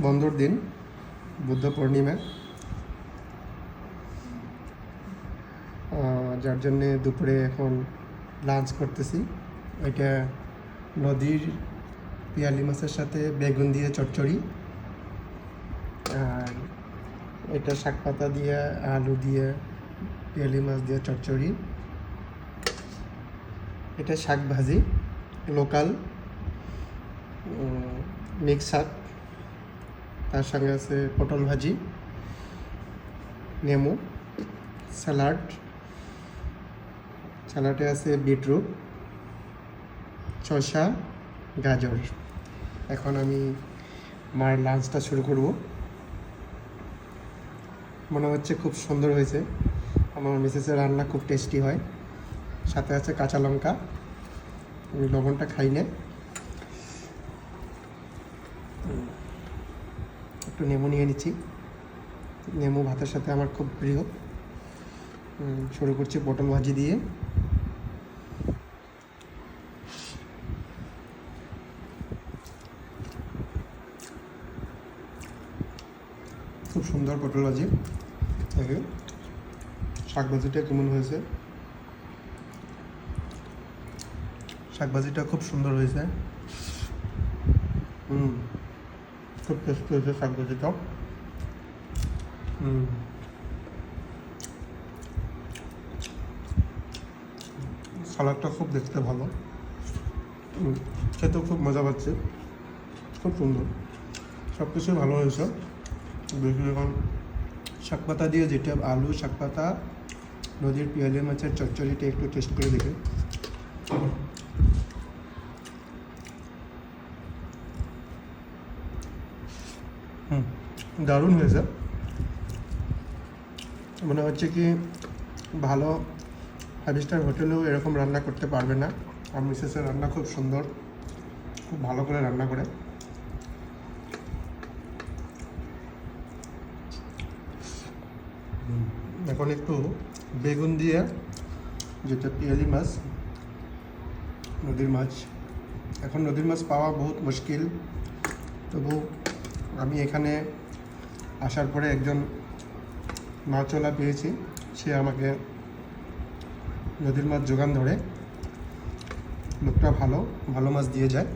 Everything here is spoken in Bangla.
বন্ধুর দিন, বুদ্ধ পূর্ণিমা, যার জন্যে দুপুরে এখন লাঞ্চ করতেছি। এটা নদীর পিয়ালি মাছের সাথে বেগুন দিয়ে চচ্চড়ি, আর এটা শাক পাতা দিয়ে আলু দিয়ে পিয়ালি মাছ দিয়ে চচ্চড়ি। এটা শাক ভাজি, লোকাল মিক্স শাক, তার সঙ্গে আছে পটল ভাজি, নেমু, স্যালাডে আছে বিটরুট, শসা, গাজর। এখন আমি মায়ের লাঞ্চটা শুরু করব। মনে হচ্ছে খুব সুন্দর হয়েছে। আমার মিসেসের রান্না খুব টেস্টি হয়। সাথে আছে কাঁচা লঙ্কা, আমি লবণটা খাই না। একটু নেমু নিয়ে নিচ্ছি। নেমু ভাতের সাথে আমার খুব প্রিয়। শুরু করছি পটল ভাজি দিয়ে। খুব সুন্দর পটল ভাজি। দেখে শাক ভাজিটা কেমন হয়েছে। শাক ভাজিটা খুব সুন্দর হয়েছে। খুব টেস্টি হয়েছে শাক ভাজিটা। সালাদটা খুব দেখতে ভালো, খেতেও খুব মজা পাচ্ছে। খুব সুন্দর, সব কিছুই ভালো হয়েছে। দেখি এখন শাক পাতা দিয়ে, যেটা আলু, শাক পাতা, নদীর পিয়ালি মাছের চচ্চড়িটা একটু টেস্ট করে দেখি। দারুণ হয়েছে। মনে হচ্ছে কি ভালো 5 স্টার হোটেলেও এরকম রান্না করতে পারবে না। আর মিসেসের রান্না খুব সুন্দর, খুব ভালো করে রান্না করে। এখন একটু বেগুন দিয়ে, যেটা পিয়ালি মাছ, নদীর মাছ। এখন নদীর মাছ পাওয়া বহুত মুশকিল, তবু আমি এখানে আসার পরে একজন মাছওয়ালা পেয়েছি। সে আমাকে নদীর মাছ যোগান ধরে। লোকটা ভালো ভালো মাছ দিয়ে যায়।